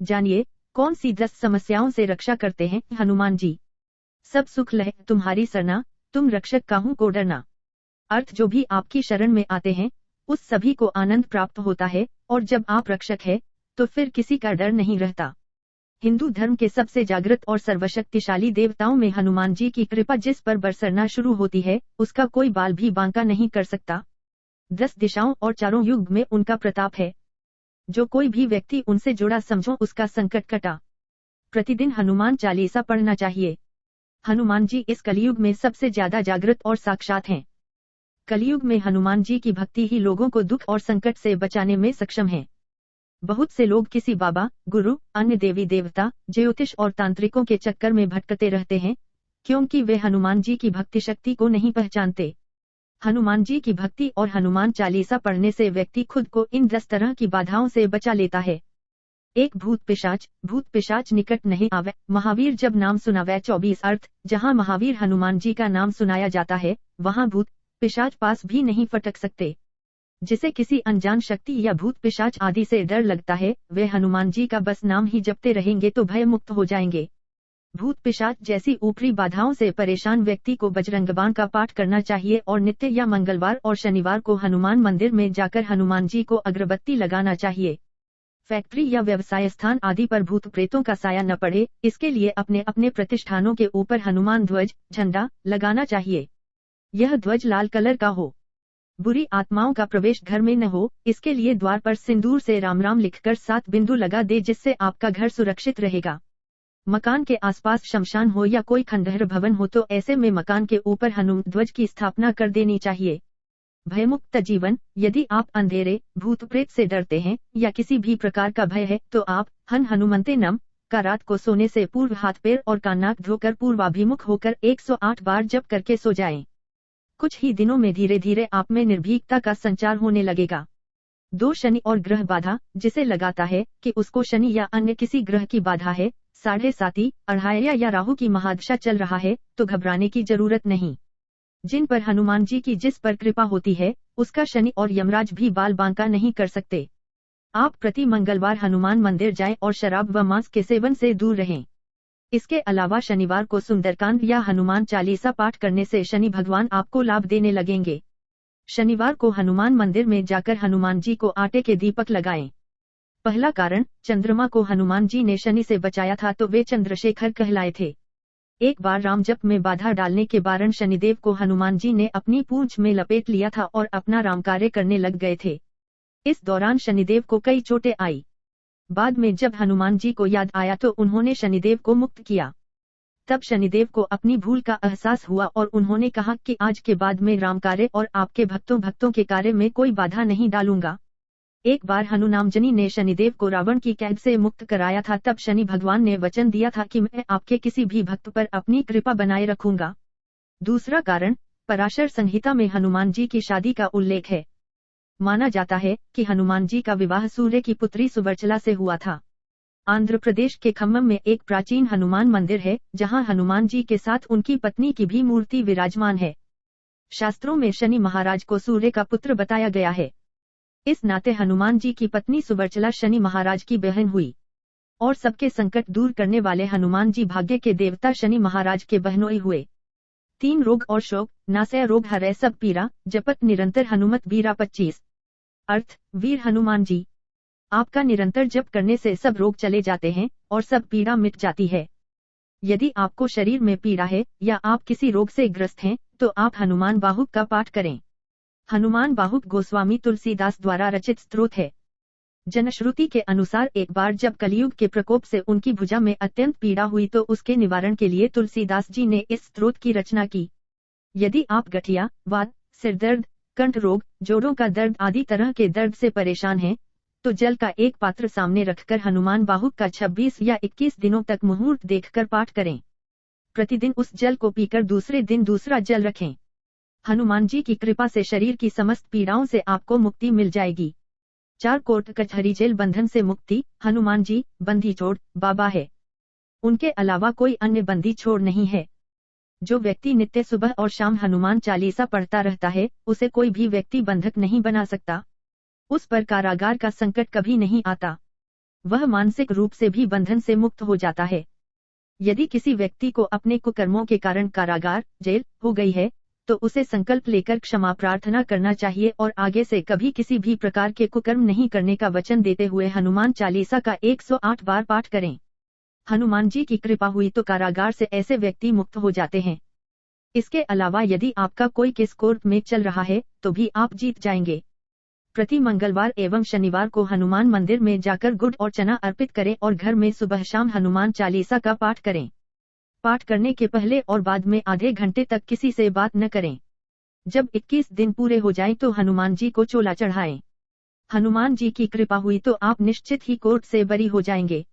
जानिए कौन सी 10 समस्याओं से रक्षा करते हैं हनुमान जी। सब सुख लहे तुम्हारी सरना, तुम रक्षक काहू को डरना। अर्थ जो भी आपकी शरण में आते हैं उस सभी को आनंद प्राप्त होता है, और जब आप रक्षक है तो फिर किसी का डर नहीं रहता। हिंदू धर्म के सबसे जागृत और सर्वशक्तिशाली देवताओं में हनुमान जी की कृपा जिस पर बरसना शुरू होती है उसका कोई बाल भी बांका नहीं कर सकता। 10 दिशाओं और चारों युग में उनका प्रताप है। जो कोई भी व्यक्ति उनसे जुड़ा समझो उसका संकट कटा। प्रतिदिन हनुमान चालीसा पढ़ना चाहिए। हनुमान जी इस कलयुग में सबसे ज्यादा जागृत और साक्षात हैं। कलयुग में हनुमान जी की भक्ति ही लोगों को दुख और संकट से बचाने में सक्षम है। बहुत से लोग किसी बाबा, गुरु, अन्य देवी देवता, ज्योतिष और तांत्रिकों के चक्कर में भटकते रहते हैं, क्योंकि वे हनुमान जी की भक्ति शक्ति को नहीं पहचानते। हनुमान जी की भक्ति और हनुमान चालीसा पढ़ने से व्यक्ति खुद को इन 10 तरह की बाधाओं से बचा लेता है। एक भूत पिशाच निकट नहीं आवे, महावीर जब नाम सुनावे 24 अर्थ। जहाँ महावीर हनुमान जी का नाम सुनाया जाता है वहाँ भूत पिशाच पास भी नहीं फटक सकते। जिसे किसी अनजान शक्ति या भूत पिशाच आदि से डर लगता है वे हनुमान जी का बस नाम ही जपते रहेंगे तो भय मुक्त हो जाएंगे। भूत पिशाच जैसी ऊपरी बाधाओं से परेशान व्यक्ति को बजरंगबाण का पाठ करना चाहिए और नित्य या मंगलवार और शनिवार को हनुमान मंदिर में जाकर हनुमान जी को अगरबत्ती लगाना चाहिए। फैक्ट्री या व्यवसाय स्थान आदि पर भूत प्रेतों का साया न पड़े, इसके लिए अपने अपने प्रतिष्ठानों के ऊपर हनुमान ध्वज झंडा लगाना चाहिए। यह ध्वज लाल कलर का हो। बुरी आत्माओं का प्रवेश घर में न हो, इसके लिए द्वार पर सिंदूर से राम राम लिखकर 7 बिंदु लगा दे, जिससे आपका घर सुरक्षित रहेगा। मकान के आसपास शमशान हो या कोई खंडहर भवन हो तो ऐसे में मकान के ऊपर हनुमान ध्वज की स्थापना कर देनी चाहिए। भयमुक्त जीवन। यदि आप अंधेरे, भूत प्रेत से डरते हैं या किसी भी प्रकार का भय है तो आप हनुमंते नम का रात को सोने से पूर्व हाथ पैर और कान नाक धोकर पूर्वाभिमुख होकर 108 बार जप करके सो जाएं। कुछ ही दिनों में धीरे धीरे आप में निर्भीकता का संचार होने लगेगा। 2 शनि और ग्रह बाधा। जिसे लगाता है कि उसको शनि या अन्य किसी ग्रह की बाधा है, 7.5 अढ़ाया या राहु की महादशा चल रहा है तो घबराने की जरूरत नहीं। जिन पर हनुमान जी की जिस पर कृपा होती है उसका शनि और यमराज भी बाल बांका नहीं कर सकते। आप प्रति मंगलवार हनुमान मंदिर जाएं और शराब व मांस के सेवन से दूर रहें। इसके अलावा शनिवार को सुंदरकांड या हनुमान चालीसा पाठ करने से शनि भगवान आपको लाभ देने लगेंगे। शनिवार को हनुमान मंदिर में जाकर हनुमान जी को आटे के दीपक लगाएं। पहला कारण, चंद्रमा को हनुमान जी ने शनि से बचाया था तो वे चंद्रशेखर कहलाए थे। एक बार राम जप में बाधा डालने के कारण शनिदेव को हनुमान जी ने अपनी पूंछ में लपेट लिया था और अपना राम कार्य करने लग गए थे। इस दौरान शनिदेव को कई चोटें आई। बाद में जब हनुमान जी को याद आया तो उन्होंने शनिदेव को मुक्त किया। तब शनिदेव को अपनी भूल का एहसास हुआ और उन्होंने कहा कि आज के बाद मैं राम कार्य और आपके भक्तों के कार्य में कोई बाधा नहीं डालूंगा। एक बार हनुनामजनी ने शनिदेव को रावण की कैद से मुक्त कराया था, तब शनि भगवान ने वचन दिया था कि मैं आपके किसी भी भक्त पर अपनी कृपा बनाए रखूंगा। दूसरा कारण, पराशर संहिता में हनुमान जी की शादी का उल्लेख है। माना जाता है कि हनुमान जी का विवाह सूर्य की पुत्री सुवर्चला से हुआ था। आंध्र प्रदेश के खम्मम में एक प्राचीन हनुमान मंदिर है जहां हनुमान जी के साथ उनकी पत्नी की भी मूर्ति विराजमान है। शास्त्रों में शनि महाराज को सूर्य का पुत्र बताया गया है। इस नाते हनुमान जी की पत्नी सुवर्चला शनि महाराज की बहन हुई और सबके संकट दूर करने वाले हनुमान जी भाग्य के देवता शनि महाराज के बहनोई हुए। 3 रोग और शोक नासय रोग हरै सब पीरा, जपत निरंतर हनुमत वीरा 25। अर्थ, वीर हनुमान जी, आपका निरंतर जप करने से सब रोग चले जाते हैं और सब पीड़ा मिट जाती है। यदि आपको शरीर में पीड़ा है या आप किसी रोग से ग्रस्त हैं तो आप हनुमान बाहुक का पाठ करें। हनुमान बाहुक गोस्वामी तुलसीदास द्वारा रचित स्तोत्र है। जनश्रुति के अनुसार एक बार जब कलयुग के प्रकोप से उनकी भुजा में अत्यंत पीड़ा हुई तो उसके निवारण के लिए तुलसीदास जी ने इस स्तोत्र की रचना की। यदि आप गठिया, वात, सिर दर्द, कंठ रोग, जोड़ों का दर्द आदि तरह के दर्द से परेशान हैं, तो जल का एक पात्र सामने रखकर हनुमान बाहुक का 26 या 21 दिनों तक मुहूर्त देखकर पाठ करें। प्रतिदिन उस जल को पीकर दूसरे दिन दूसरा जल रखें। हनुमान जी की कृपा से शरीर की समस्त पीड़ाओं से आपको मुक्ति मिल जाएगी। 4 कोर्ट कचहरी जेल बंधन से मुक्ति, हनुमान जी बंदी छोड़ बाबा है। उनके अलावा कोई अन्य बंदी छोड़ नहीं है। जो व्यक्ति नित्य सुबह और शाम हनुमान चालीसा पढ़ता रहता है उसे कोई भी व्यक्ति बंधक नहीं बना सकता। उस पर कारागार का संकट कभी नहीं आता। वह मानसिक रूप से भी बंधन से मुक्त हो जाता है। यदि किसी व्यक्ति को अपने कुकर्मों के कारण कारागार, जेल हो गई है, तो उसे संकल्प लेकर क्षमा प्रार्थना करना चाहिए और आगे से कभी किसी भी प्रकार के कुकर्म नहीं करने का वचन देते हुए हनुमान चालीसा का 108 बार पाठ करें। हनुमान जी की कृपा हुई तो कारागार से ऐसे व्यक्ति मुक्त हो जाते हैं। इसके अलावा यदि आपका कोई केस कोर्ट में चल रहा है तो भी आप जीत जाएंगे। प्रति मंगलवार एवं शनिवार को हनुमान मंदिर में जाकर गुड़ और चना अर्पित करें और घर में सुबह शाम हनुमान चालीसा का पाठ करें। पाठ करने के पहले और बाद में आधे घंटे तक किसी से बात न करें। जब 21 दिन पूरे हो जाएं तो हनुमान जी को चोला चढ़ाएं। हनुमान जी की कृपा हुई तो आप निश्चित ही कोर्ट से बरी हो जाएंगे।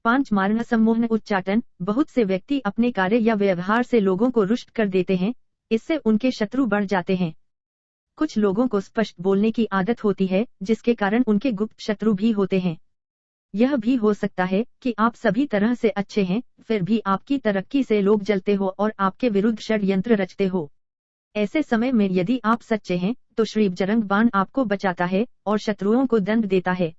5 मारण सम्मोहन उच्चाटन। बहुत से व्यक्ति अपने कार्य या व्यवहार से लोगों को रुष्ट कर देते हैं, इससे उनके शत्रु बढ़ जाते हैं। कुछ लोगों को स्पष्ट बोलने की आदत होती है, जिसके कारण उनके गुप्त शत्रु भी होते हैं। यह भी हो सकता है कि आप सभी तरह से अच्छे हैं, फिर भी आपकी तरक्की से लोग जलते हो और आपके विरुद्ध षड्यंत्र रचते हो। ऐसे समय में यदि आप सच्चे हैं तो श्री बजरंग बाण आपको बचाता है और शत्रुओं को दंड देता है।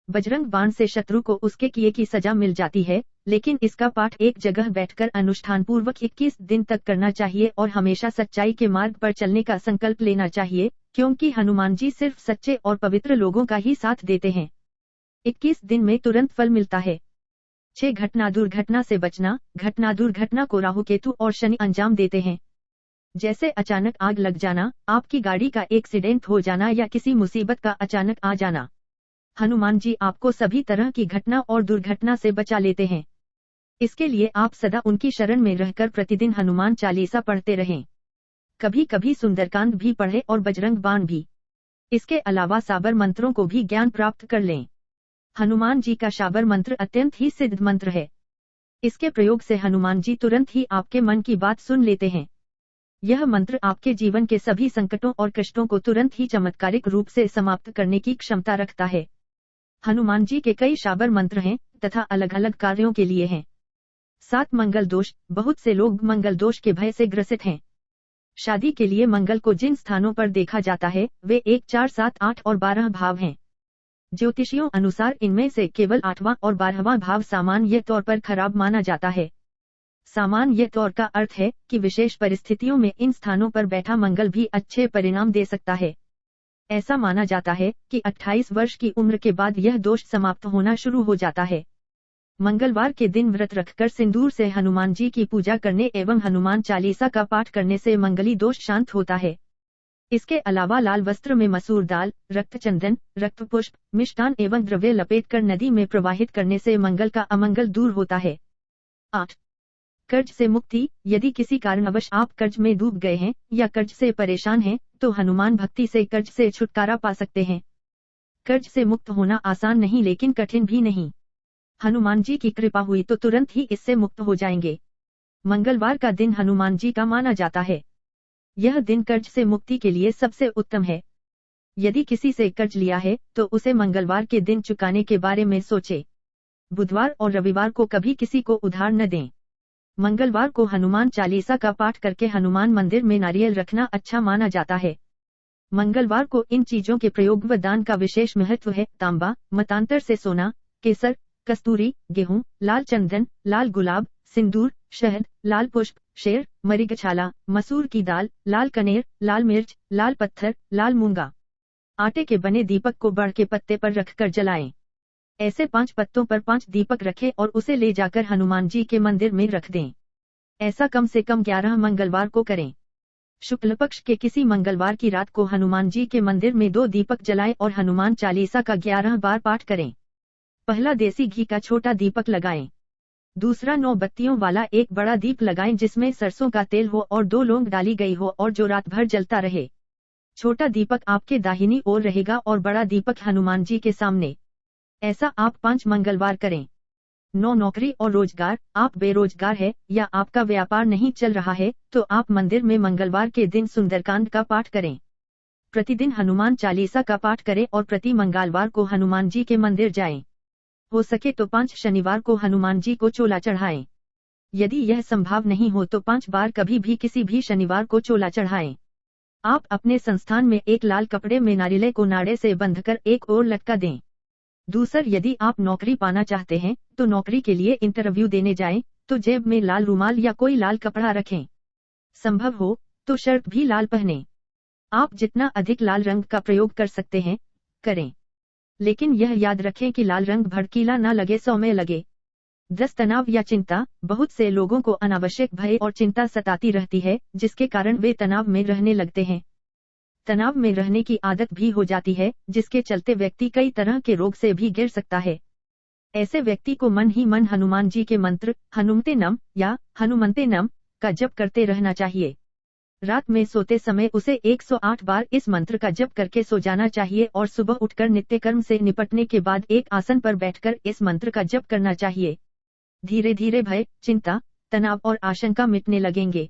बजरंग बाण से शत्रु को उसके किए की सजा मिल जाती है, लेकिन इसका पाठ एक जगह बैठकर अनुष्ठान पूर्वक 21 दिन तक करना चाहिए और हमेशा सच्चाई के मार्ग पर चलने का संकल्प लेना चाहिए, क्योंकि हनुमान जी सिर्फ सच्चे और पवित्र लोगों का ही साथ देते हैं। 21 दिन में तुरंत फल मिलता है। 6 घटना दुर्घटना से बचना। घटना दुर्घटना को राहु केतु और शनि अंजाम देते हैं। जैसे अचानक आग लग जाना, आपकी गाड़ी का एक्सीडेंट हो जाना या किसी मुसीबत का अचानक आ जाना। हनुमान जी आपको सभी तरह की घटना और दुर्घटना से बचा लेते हैं। इसके लिए आप सदा उनकी शरण में रहकर प्रतिदिन हनुमान चालीसा पढ़ते रहें। कभी कभी सुंदरकांड भी पढ़ें और बजरंग बाण भी। इसके अलावा साबर मंत्रों को भी ज्ञान प्राप्त कर लें। हनुमान जी का शाबर मंत्र अत्यंत ही सिद्ध मंत्र है। इसके प्रयोग से हनुमान जी तुरंत ही आपके मन की बात सुन लेते हैं। यह मंत्र आपके जीवन के सभी संकटों और कष्टों को तुरंत ही चमत्कारिक रूप से समाप्त करने की क्षमता रखता है। हनुमान जी के कई शाबर मंत्र हैं तथा अलग अलग कार्यों के लिए हैं। 7 मंगल दोष। बहुत से लोग मंगल दोष के भय से ग्रसित हैं। शादी के लिए मंगल को जिन स्थानों पर देखा जाता है वे 1, 4, 7, 8 और 12 भाव हैं। ज्योतिषियों अनुसार इनमें से केवल 8वां और 12वां भाव सामान्य तौर पर खराब माना जाता है। सामान्य तौर का अर्थ है कि विशेष परिस्थितियों में इन स्थानों पर बैठा मंगल भी अच्छे परिणाम दे सकता है। ऐसा माना जाता है कि 28 वर्ष की उम्र के बाद यह दोष समाप्त होना शुरू हो जाता है। मंगलवार के दिन व्रत रखकर सिंदूर से हनुमान जी की पूजा करने एवं हनुमान चालीसा का पाठ करने से मंगली दोष शांत होता है। इसके अलावा लाल वस्त्र में मसूर दाल, रक्त चंदन, रक्त पुष्प, मिष्टान एवं द्रव्य लपेटकर नदी में प्रवाहित करने से मंगल का अमंगल दूर होता है। 8. कर्ज से मुक्ति। यदि किसी कारणवश आप कर्ज में डूब गए हैं या कर्ज से परेशान हैं, तो हनुमान भक्ति से कर्ज से छुटकारा पा सकते हैं। कर्ज से मुक्त होना आसान नहीं लेकिन कठिन भी नहीं। हनुमान जी की कृपा हुई तो तुरंत ही इससे मुक्त हो जाएंगे। मंगलवार का दिन हनुमान जी का माना जाता है। यह दिन कर्ज से मुक्ति के लिए सबसे उत्तम है। यदि किसी से कर्ज लिया है तो उसे मंगलवार के दिन चुकाने के बारे में सोचे। बुधवार और रविवार को कभी किसी को उधार न दें। मंगलवार को हनुमान चालीसा का पाठ करके हनुमान मंदिर में नारियल रखना अच्छा माना जाता है। मंगलवार को इन चीजों के प्रयोग व दान का विशेष महत्व है। तांबा, मतांतर से सोना, केसर, कस्तूरी, गेहूं, लाल चंदन, लाल गुलाब, सिंदूर, शहद, लाल पुष्प, शेर, मरीगछाला, मसूर की दाल, लाल कनेर, लाल मिर्च, लाल पत्थर, लाल मूंगा। आटे के बने दीपक को बड़ के पत्ते पर रखकर जलाएं। ऐसे 5 पत्तों पर 5 दीपक रखें और उसे ले जाकर हनुमान जी के मंदिर में रख दें। ऐसा कम से कम 11 मंगलवार को करें। शुक्ल पक्ष के किसी मंगलवार की रात को हनुमान जी के मंदिर में 2 दीपक जलाएं और हनुमान चालीसा का 11 बार पाठ करें। पहला देसी घी का छोटा दीपक लगाएं। दूसरा 9 बत्तियों वाला एक बड़ा दीप लगाएं जिसमें सरसों का तेल हो और 2 लौंग डाली गई हो और जो रात भर जलता रहे। छोटा दीपक आपके दाहिनी ओर रहेगा और बड़ा दीपक हनुमान जी के सामने। ऐसा आप 5 मंगलवार करें। 9 नौकरी और रोजगार। आप बेरोजगार है या आपका व्यापार नहीं चल रहा है तो आप मंदिर में मंगलवार के दिन सुंदरकांड का पाठ करें। प्रतिदिन हनुमान चालीसा का पाठ करें और प्रति मंगलवार को हनुमान जी के मंदिर जाएं। हो सके तो 5 शनिवार को हनुमान जी को चोला चढ़ाएं। यदि यह संभव नहीं हो तो 5 बार कभी भी किसी भी शनिवार को चोला चढ़ाएं। आप अपने संस्थान में एक लाल कपड़े में नारियल को नाड़े से बंधकर एक ओर लटका दें। दूसर, यदि आप नौकरी पाना चाहते हैं तो नौकरी के लिए इंटरव्यू देने जाएं तो जेब में लाल रुमाल या कोई लाल कपड़ा रखें। संभव हो तो शर्ट भी लाल पहनें। आप जितना अधिक लाल रंग का प्रयोग कर सकते हैं करें, लेकिन यह याद रखें कि लाल रंग भड़कीला न लगे, सौम्य लगे। 10 तनाव या चिंता। बहुत से लोगों को अनावश्यक भय और चिंता सताती रहती है, जिसके कारण वे तनाव में रहने लगते हैं। तनाव में रहने की आदत भी हो जाती है, जिसके चलते व्यक्ति कई तरह के रोग से भी गिर सकता है। ऐसे व्यक्ति को मन ही मन हनुमान जी के मंत्र हनुमते नम या हनुमंते नम का जप करते रहना चाहिए। रात में सोते समय उसे 108 बार इस मंत्र का जप करके सो जाना चाहिए और सुबह उठकर नित्य कर्म से निपटने के बाद एक आसन पर बैठकर इस मंत्र का जप करना चाहिए। धीरे धीरे भय, चिंता, तनाव और आशंका मिटने लगेंगे।